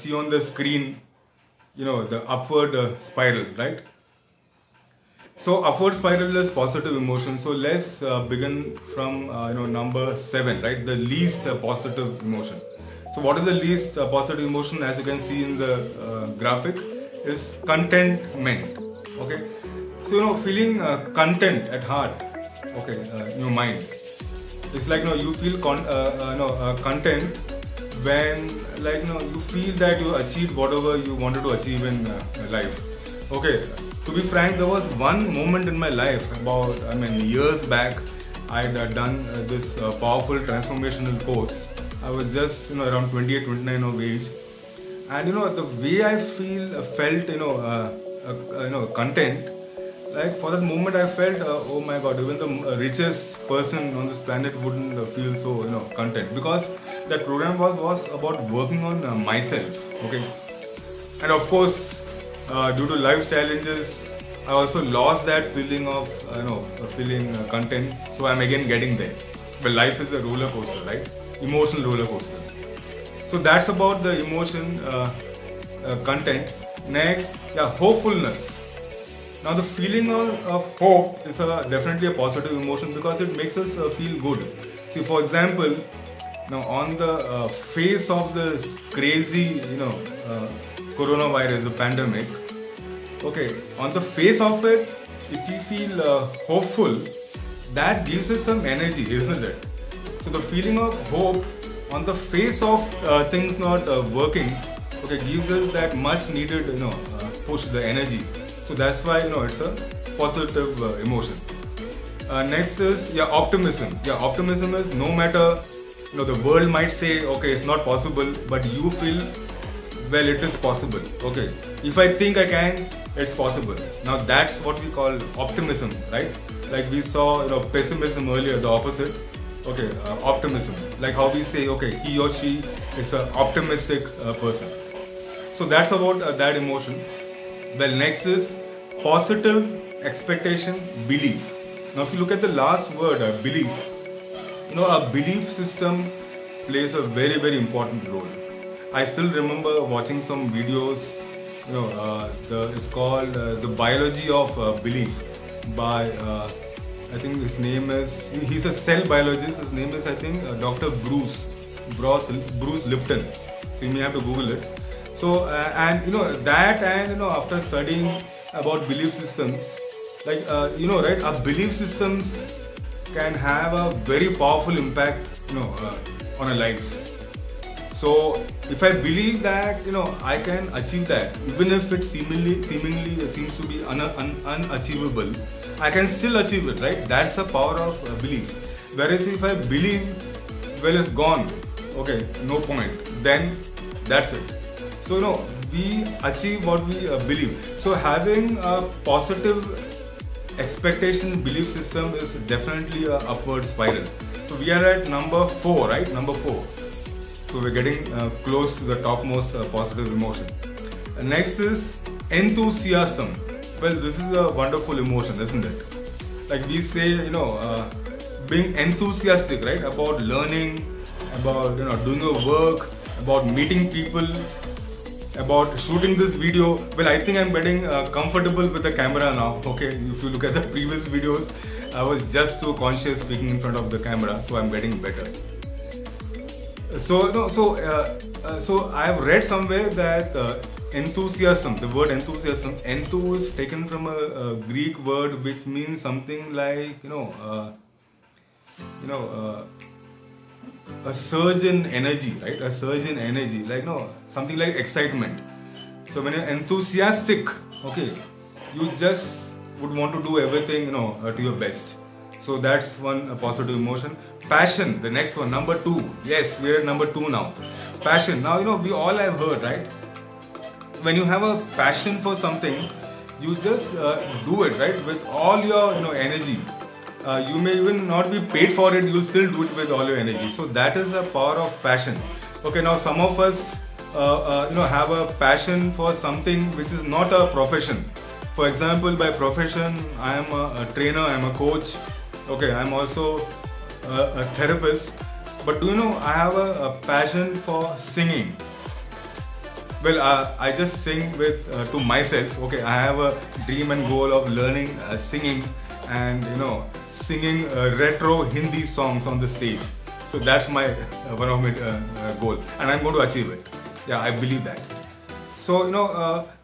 see on the screen, the upward spiral, right? So upward spiral is positive emotion. So let's begin from number 7, right? The least positive emotion. So what is the least positive emotion? As you can see in the graphic, is contentment. Okay. So feeling content at heart. Okay, in your mind. It's like you feel content when you feel that you achieved whatever you wanted to achieve in life. Okay. To be frank, there was one moment in my life years back. I had done this powerful transformational course. I was just around 28, 29 of age, and the way I felt content. Like for that moment, I felt oh my God, even the richest person on this planet wouldn't feel so content, because that program was about working on myself. Okay, and of course. Due to life challenges, I also lost that feeling of feeling content. So I'm again getting there. But life is a roller coaster, right? Emotional roller coaster. So that's about the emotion content. Next, hopefulness. Now the feeling of hope is definitely a positive emotion, because it makes us feel good. See, for example, now on the face of this crazy coronavirus, the pandemic. Okay, on the face of it, if you feel hopeful, that gives us some energy, isn't it? So the feeling of hope on the face of things not working, okay, gives us that much needed, push, the energy. So that's why it's a positive emotion. Next is optimism. Optimism is no matter the world might say okay, it's not possible, but you feel, well, it is possible. Okay, if I think I can, it's possible. Now that's what we call optimism, right? Like we saw pessimism earlier, the opposite. Okay, optimism, like how we say okay, he or she is an optimistic person. So that's about that emotion. Well, next is positive expectation, belief. Now if you look at the last word, belief, a belief system plays a very, very important role. I still remember watching some videos, it's called The Biology of Belief by, I think his name is, he's a cell biologist, his name is I think Dr. Bruce Lipton. So you may have to Google it. So, after studying about belief systems, right, our belief systems can have a very powerful impact, on our lives. So if I believe that I can achieve that, even if it seemingly seems to be unachievable, I can still achieve it, right? That's the power of belief. Whereas if I believe, well, it's gone, okay, no point, then that's it. So we achieve what we believe. So having a positive expectation belief system is definitely an upward spiral. So we are at number 4, right? Number 4. So we're getting close to the topmost positive emotion. Next is enthusiasm. Well, this is a wonderful emotion, isn't it? Like we say, being enthusiastic, right? About learning, about doing your work, about meeting people, about shooting this video. Well, I think I'm getting comfortable with the camera now. Okay, if you look at the previous videos, I was just too conscious speaking in front of the camera, so I'm getting better. So I have read somewhere that enthusiasm, the word enthusiasm, enthu is taken from a Greek word which means something like a surge in energy, right? A surge in energy, like something like excitement. So when you're enthusiastic, okay, you just would want to do everything, to your best. So that's one positive emotion. Passion, the next one, number 2. Yes, we're at number 2 now. Passion. Now we all have heard, right? When you have a passion for something, you just do it, right, with all your energy. You may even not be paid for it, you'll still do it with all your energy. So that is the power of passion. Okay, now some of us have a passion for something which is not a profession. For example, by profession, I am a trainer, I am a coach. Okay, I am also a therapist. But do you know, I have a passion for singing. Well, I just sing with to myself. Okay, I have a dream and goal of learning singing, and singing retro Hindi songs on the stage. So that's my one of my goal, and I'm going to achieve it. Yeah, I believe that. So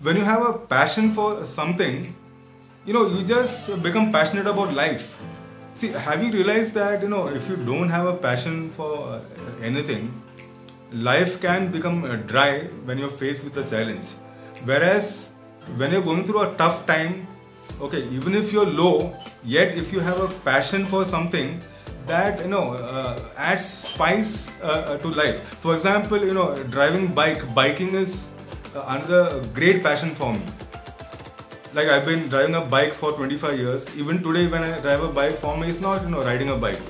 when you have a passion for something, you just become passionate about life. See, have you realized that if you don't have a passion for anything, life can become dry when you're faced with a challenge. Whereas when you're going through a tough time, okay, even if you're low, yet if you have a passion for something, that adds spice to life. For example, driving biking is another great passion for me. Like, I've been driving a bike for 25 years. Even today when I drive a bike, for me it's not riding a bike,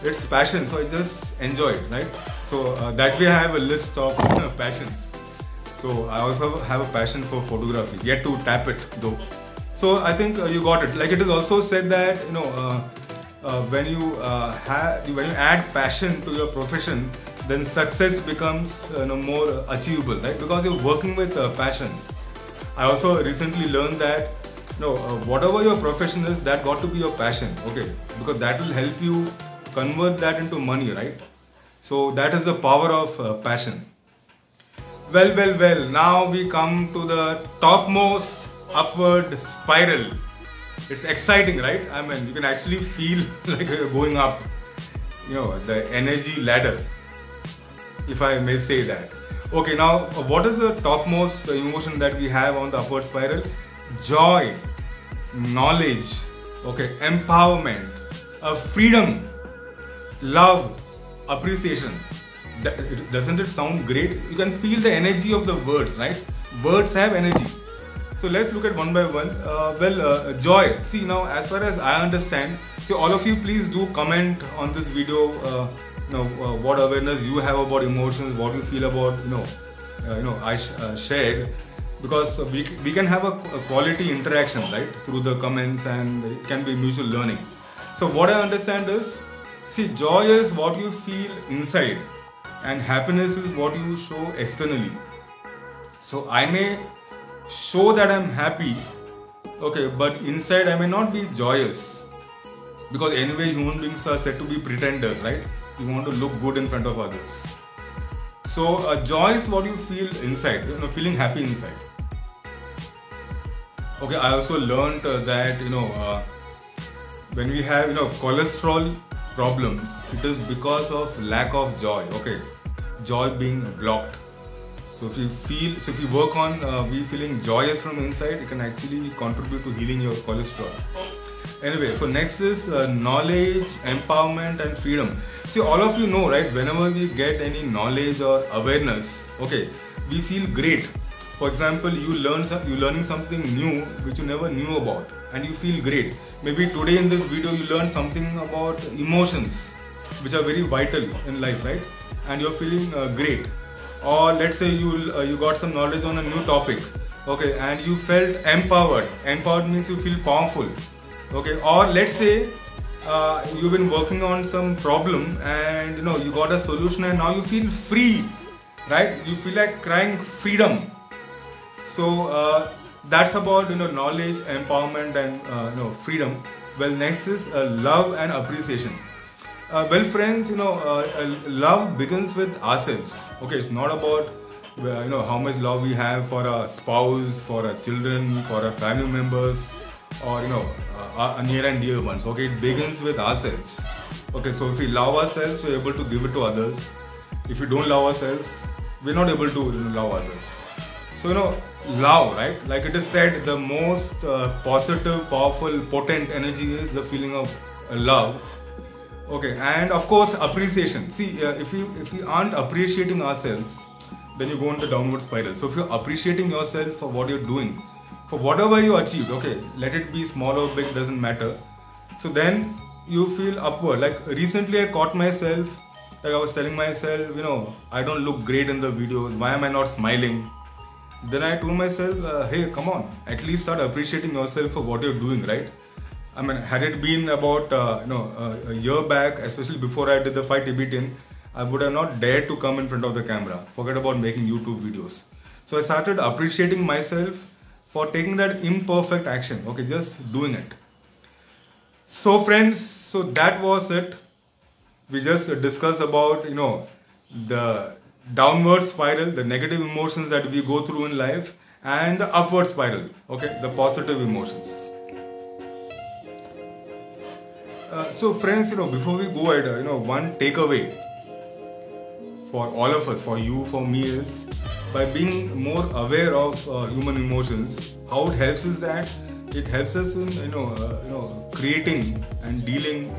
it's passion, so I just enjoy it, right? So that way I have a list of passions. So I also have a passion for photography, yet to tap it though. So I think you got it. Like, it is also said that when you add passion to your profession, then success becomes more achievable, right? Because you're working with passion. I also recently learned that whatever your profession is, that got to be your passion, okay? Because that will help you convert that into money, right? So that is the power of passion. Well, now we come to the topmost upward spiral. It's exciting, right? I mean, you can actually feel like you're going up, the energy ladder, if I may say that. Okay, now what is the topmost emotion that we have on the upward spiral? Joy, knowledge, okay, empowerment, freedom, love, appreciation. Doesn't it sound great? You can feel the energy of the words, right? Words have energy. So let's look at one by one. Joy. See, now as far as I understand, so all of you please do comment on this video. What awareness you have about emotions, what you feel about I shared, because we can have a quality interaction, right, through the comments, and it can be mutual learning. So what I understand is, see, joy is what you feel inside, and happiness is what you show externally. So I may show that I'm happy, okay, but inside I may not be joyous, because anyway human beings are said to be pretenders, right? You want to look good in front of others. So joy is what you feel inside, feeling happy inside. Okay, I also learned that when we have cholesterol problems, it is because of lack of joy. Okay, joy being blocked. So if you work on we feeling joyous from inside, it can actually contribute to healing your cholesterol. Anyway, so next is knowledge, empowerment, and freedom. See, all of you know, right? Whenever we get any knowledge or awareness, okay, we feel great. For example, you're learning something new which you never knew about, and you feel great. Maybe today in this video you learned something about emotions, which are very vital in life, right? And you're feeling great. Or let's say you got some knowledge on a new topic, okay, and you felt empowered. Empowered means you feel powerful. Okay, or let's say you've been working on some problem and you got a solution and now you feel free, right? You feel like crying freedom. So that's about knowledge, empowerment, and freedom. Well, next is love and appreciation. Well, friends, love begins with ourselves. Okay, it's not about how much love we have for our spouse, for our children, for our family members, or our near and dear ones. Okay, it begins with ourselves. Okay, so if we love ourselves, we're able to give it to others. If we don't love ourselves, we're not able to love others. So love, right? Like it is said, the most positive, powerful, potent energy is the feeling of love. Okay, and of course appreciation. See, if we aren't appreciating ourselves, then you go into the downward spiral. So if you're appreciating yourself for what you're doing, for whatever you achieved, okay, let it be small or big, doesn't matter. So then you feel upward. Like recently I caught myself, like I was telling myself, I don't look great in the videos, why am I not smiling? Then I told myself, hey, come on, at least start appreciating yourself for what you're doing, right? I mean, had it been about a year back, especially before I did the fight Tibetan, I would have not dared to come in front of the camera. Forget about making YouTube videos. So I started appreciating myself for taking that imperfect action. Okay, just doing it. So friends, so that was it. We just discussed about the downward spiral, the negative emotions that we go through in life, and the upward spiral. Okay, the positive emotions. So friends, before we go ahead, one takeaway for all of us, for you, for me, is by being more aware of human emotions. How it helps is that it helps us in creating and dealing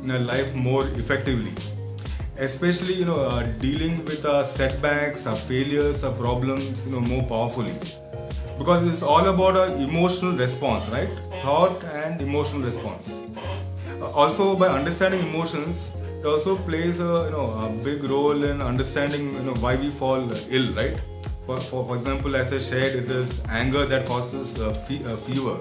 in a life more effectively. Especially dealing with our setbacks, our failures, our problems more powerfully. Because it's all about our emotional response, right? Thought and emotional response. Also, by understanding emotions, it also plays a big role in understanding why we fall ill, right? For example, as I shared, it is anger that causes fever.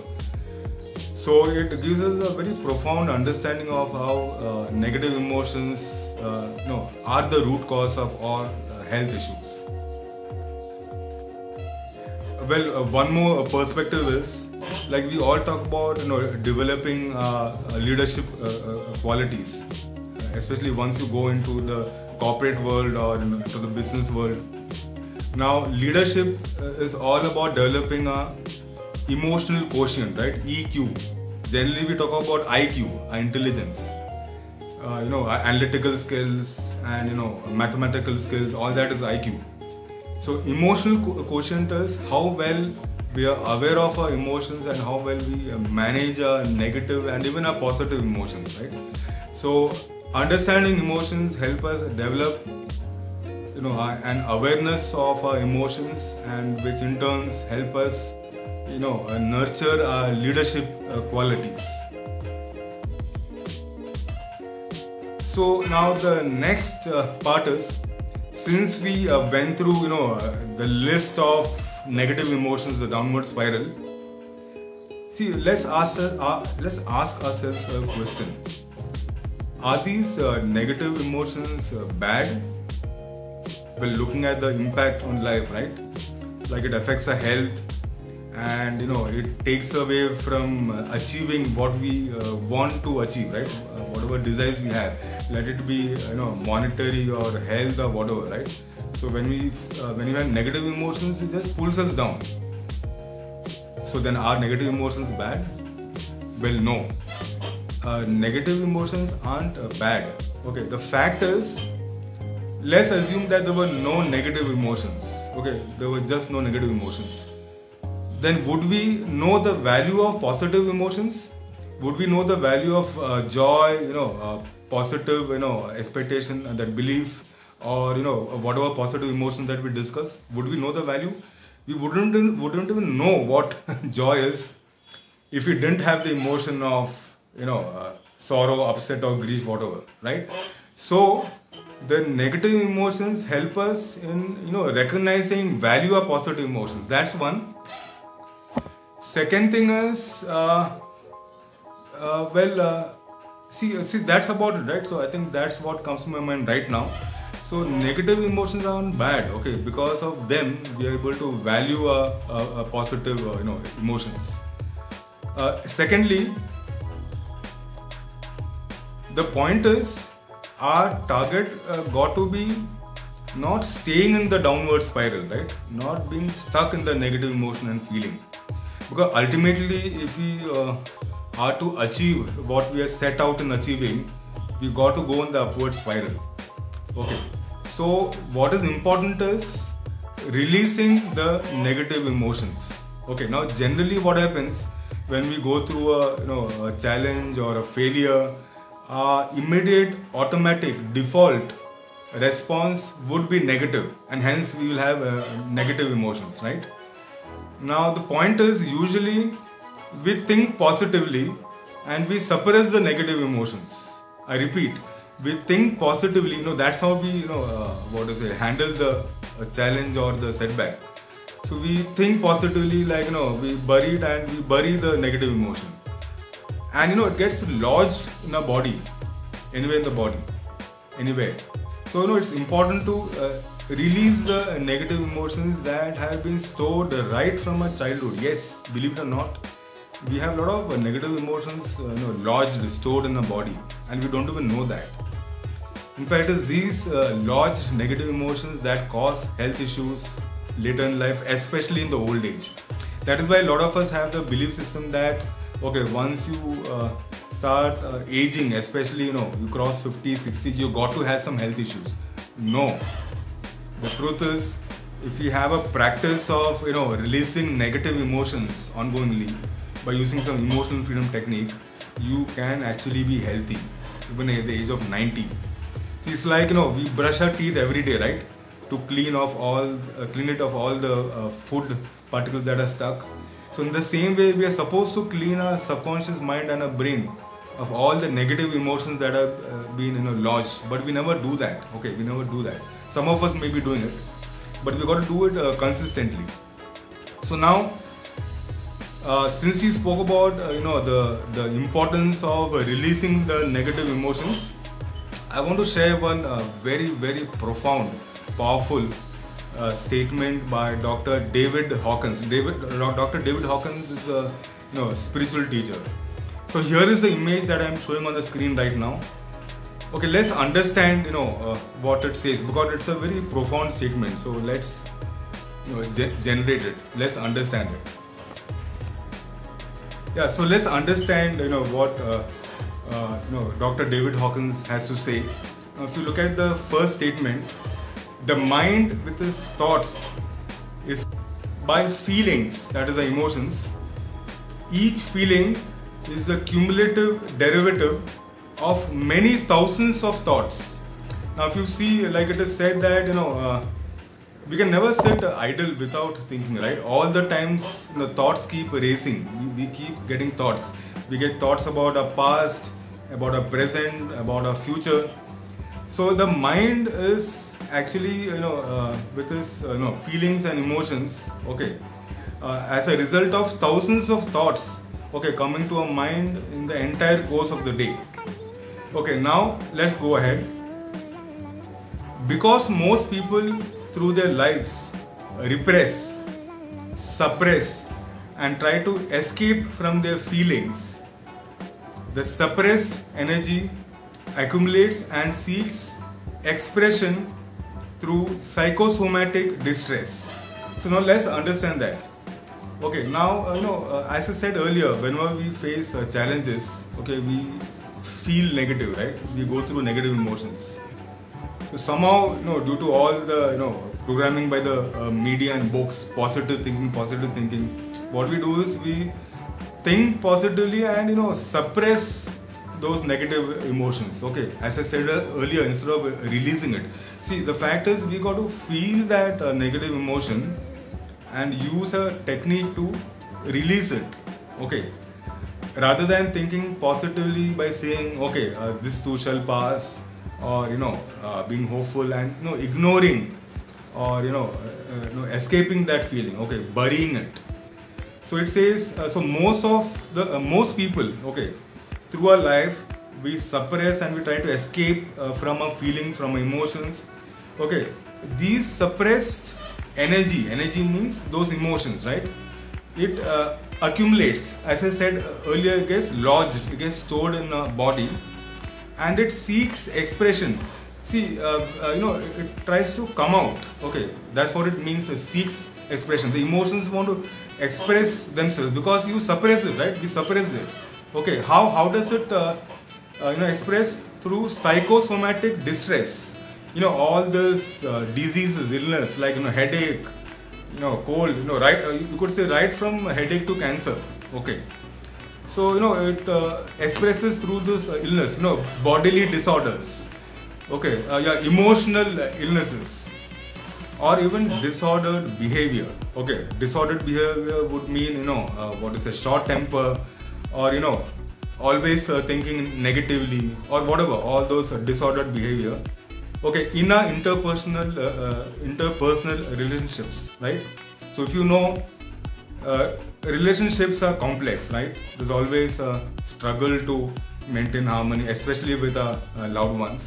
So it gives us a very profound understanding of how negative emotions are the root cause of all health issues. Well, one more perspective is, like we all talk about developing leadership qualities, especially once you go into the corporate world or into the business world. Now leadership is all about developing a emotional quotient, right? EQ. Generally we talk about IQ, our intelligence, our analytical skills and mathematical skills, all that is IQ. So emotional quotient is how well we are aware of our emotions and how well we manage our negative and even our positive emotions, right? So understanding emotions help us develop an awareness of our emotions, and which in turn help us nurture our leadership qualities. So now the next part is, since we went through the list of negative emotions, the downward spiral, see, let's ask ourselves a question. Are these negative emotions bad? Well, looking at the impact on life, right? Like it affects our health, and it takes away from achieving what we want to achieve, right? Whatever desires we have, let it be monetary or health or whatever, right? So when we have negative emotions, it just pulls us down. So then, are negative emotions bad? Well, no. Negative emotions aren't bad. Okay, the fact is, let's assume that there were no negative emotions. Okay, there were just no negative emotions. Then would we know the value of positive emotions? Would we know the value of joy, positive, expectation, that belief, or whatever positive emotion that we discuss? Would we know the value? We wouldn't even know what joy is if we didn't have the emotion of sorrow, upset, or grief, whatever, right? So the negative emotions help us in recognizing value of positive emotions. That's one. Second thing is, see, that's about it, right? So I think that's what comes to my mind right now. So negative emotions aren't bad, okay? Because of them, we are able to value a positive, emotions. Secondly, the point is, our target got to be not staying in the downward spiral, right? Not being stuck in the negative emotion and feeling. Because ultimately, if we are to achieve what we are set out in achieving, we got to go in the upward spiral. Okay. So what is important is releasing the negative emotions. Okay. Now, generally, what happens when we go through a challenge or a failure, our immediate, automatic, default response would be negative, and hence we will have negative emotions, right? Now the point is, usually we think positively and we suppress the negative emotions. I repeat, we think positively. That's how we handle the challenge or the setback. So we think positively, like we bury the negative emotion, and it gets lodged in our body, anywhere in the body, anywhere. So it's important to release the negative emotions that have been stored right from our childhood. Yes, believe it or not, we have a lot of negative emotions lodged, stored in our body, and we don't even know that. In fact, it's these lodged negative emotions that cause health issues later in life, especially in the old age. That is why a lot of us have the belief system that okay, once you start aging, especially you cross 50, 60, you got to have some health issues. No, the truth is, if you have a practice of releasing negative emotions ongoingly by using some emotional freedom technique, you can actually be healthy even at the age of 90. See, it's like we brush our teeth every day, right? To clean it off all the food particles that are stuck. So in the same way, we are supposed to clean our subconscious mind and our brain of all the negative emotions that have been lodged, but we never do that. Okay, we never do that. Some of us may be doing it, but we got to do it consistently. So now, since we spoke about the importance of releasing the negative emotions, I want to share one very profound, powerful statement by Dr. David Hawkins. Dr. David Hawkins is a spiritual teacher. So here is the image that I am showing on the screen right now. Okay, let's understand what it says, because it's a very profound statement. So let's generate it. Let's understand it. Yeah, so let's understand what Dr. David Hawkins has to say. If you look at the first statement, the mind with its thoughts is by feelings, that is the emotions. Each feeling is the cumulative derivative of many thousands of thoughts. Now if you see, like it is said that we can never sit idle without thinking, right? All the times thoughts keep racing. We keep getting thoughts. We get thoughts about our past, about our present, about our future. So the mind is actually with its feelings and emotions, okay, as a result of thousands of thoughts, okay, coming to our mind in the entire course of the day. Okay, now let's go ahead. Because most people through their lives repress, suppress and try to escape from their feelings, the suppressed energy accumulates and seeks expression through psychosomatic distress. So now let's understand that. Okay, now as I said earlier, whenever we face challenges, okay, we feel negative, right? We go through negative emotions. So somehow, due to all the programming by the media and books, positive thinking, what we do is we think positively and suppress those negative emotions. Okay, as I said earlier, instead of releasing it, see, the fact is we got to feel that negative emotion and use a technique to release it. Okay, rather than thinking positively by saying okay, this too shall pass, or being hopeful and ignoring or escaping that feeling, okay, burying it. So it says so most people, okay, through our life we suppress and we try to escape from our feelings, from our emotions. Okay, these suppressed energy means those emotions, right? It accumulates, as I said earlier, it gets lodged, it gets stored in our body, and it seeks expression. See, it tries to come out. Okay, that's what it means. It seeks expression. The emotions want to express themselves because you suppress it, right? We suppress it. Okay, how does it express? Through psychosomatic distress. All this diseases, illness like headache, cold. Right? You could say right from headache to cancer. Okay. So it expresses through this illness. Bodily disorders. Okay. Emotional illnesses, or even disordered behavior. Okay. Disordered behavior would mean what is a short temper, or always thinking negatively, or whatever. All those disordered behavior. Okay, in our interpersonal relationships, right? So if relationships are complex, right? There's always a struggle to maintain harmony, especially with our loved ones.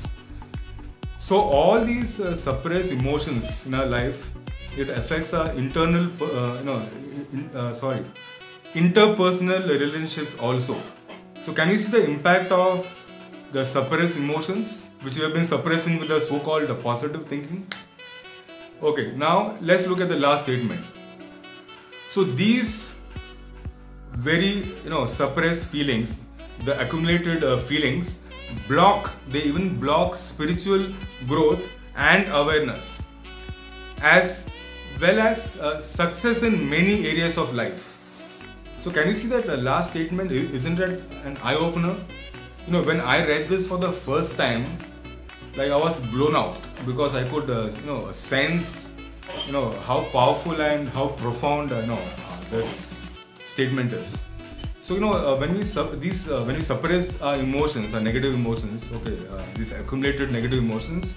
So all these suppressed emotions in our life, it affects our internal, interpersonal relationships also. So can you see the impact of the suppressed emotions, which you have been suppressing with the so-called positive thinking? Okay, now let's look at the last statement. So these very suppressed feelings, the accumulated feelings, they even block spiritual growth and awareness, as well as success in many areas of life. So can you see that the last statement, isn't that an eye-opener? When I read this for the first time, like I was blown out, because I could sense how powerful and how profound this statement is. So when we suppress our emotions, our negative emotions, these accumulated negative emotions,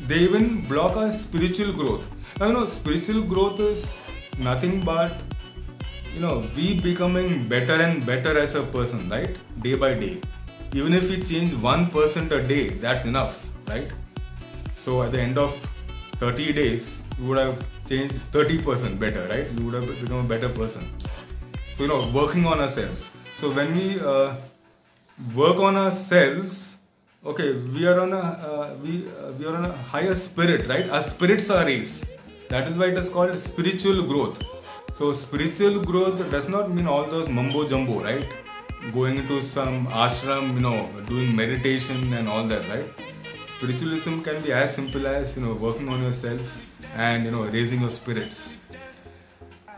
they even block our spiritual growth. Now spiritual growth is nothing but we becoming better and better as a person, right? Day by day. Even if we change 1% a day, that's enough, right? So at the end of 30 days, you would have changed 30% better, right? You would have become a better person. So working on ourselves. So when we work on ourselves, we are on a higher spirit, right? Our spirits are raised. That is why it is called spiritual growth. So spiritual growth does not mean all those mumbo jumbo, right? Going into some ashram, doing meditation and all that, right? Spiritualism can be as simple as working on yourself and raising your spirits.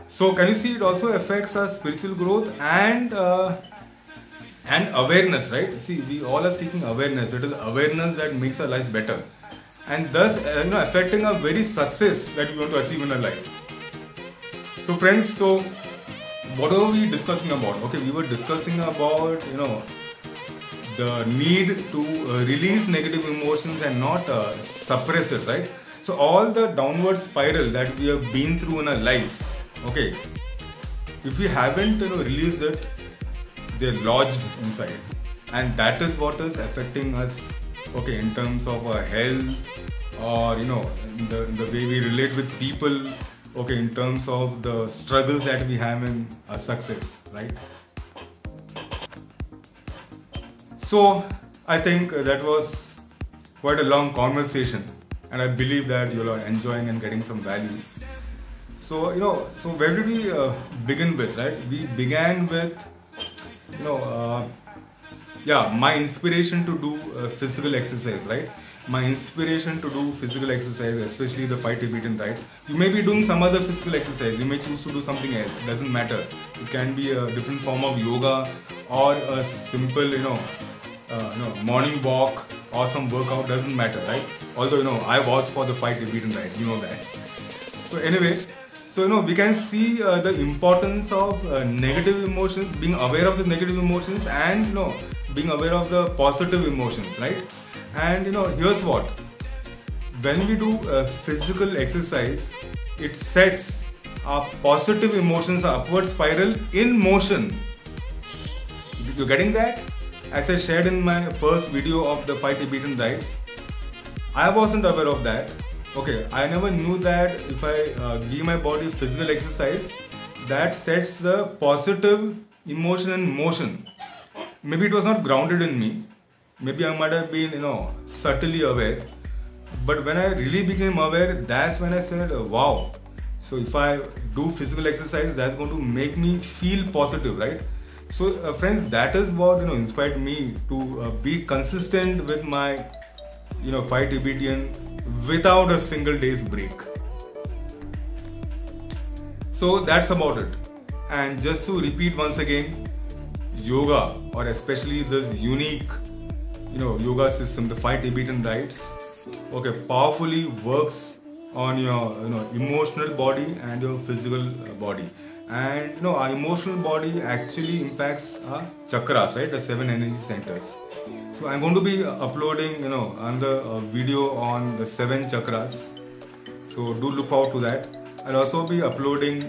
So can you see it also affects our spiritual growth and awareness, right? See, we all are seeking awareness. It is awareness that makes our life better, and thus affecting our very success that we want to achieve in our life. So friends, what were we discussing about? We were discussing about the need to release negative emotions and not suppress it, right? So all the downward spiral that we have been through in our life, if we haven't released it, they're lodged inside, and that is what is affecting us in terms of our health, or in the way we relate with people, in terms of the struggles that we have in our success, right? So I think that was quite a long conversation, and I believe that you are enjoying and getting some value. So so where did we begin with, right? We began with my inspiration to do physical exercise, right? My inspiration to do physical exercise, especially the 5 Tibetan rites. You may be doing some other physical exercise. You may choose to do something else. It doesn't matter. It can be a different form of yoga, or a simple morning walk, or some workout. Doesn't matter, right? Although I vouch for the 5 Tibetan rites. You know that. So anyway. So we can see the importance of negative emotions, being aware of the negative emotions, and being aware of the positive emotions, right? And here's what: when we do physical exercise, it sets our positive emotions, our upward spiral, in motion. You're getting that? As I shared in my first video of the 5 Tibetan rites, I wasn't aware of that. I never knew that if I give my body physical exercise, that sets the positive emotion in motion. Maybe it was not grounded in me. Maybe I might have been, subtly aware. But when I really became aware, that's when I said, wow. So if I do physical exercise, that's going to make me feel positive, right? So friends, that is what inspired me to be consistent with my 5 Tibetan without a single day's break. So that's about it. And just to repeat once again, yoga, or especially this unique yoga system, the 5 Tibetan rites, powerfully works on your emotional body and your physical body. And our emotional body actually impacts our chakras, right? The 7 energy centers. So I'm going to be uploading another video on the 7 chakras. So do look forward to that. I'll also be uploading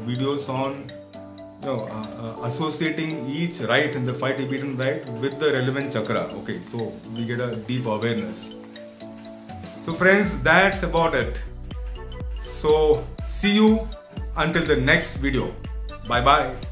videos on associating each rite in the 5 Tibetan rite with the relevant chakra. So we get a deep awareness. So friends, that's about it. So see you until the next video. Bye bye.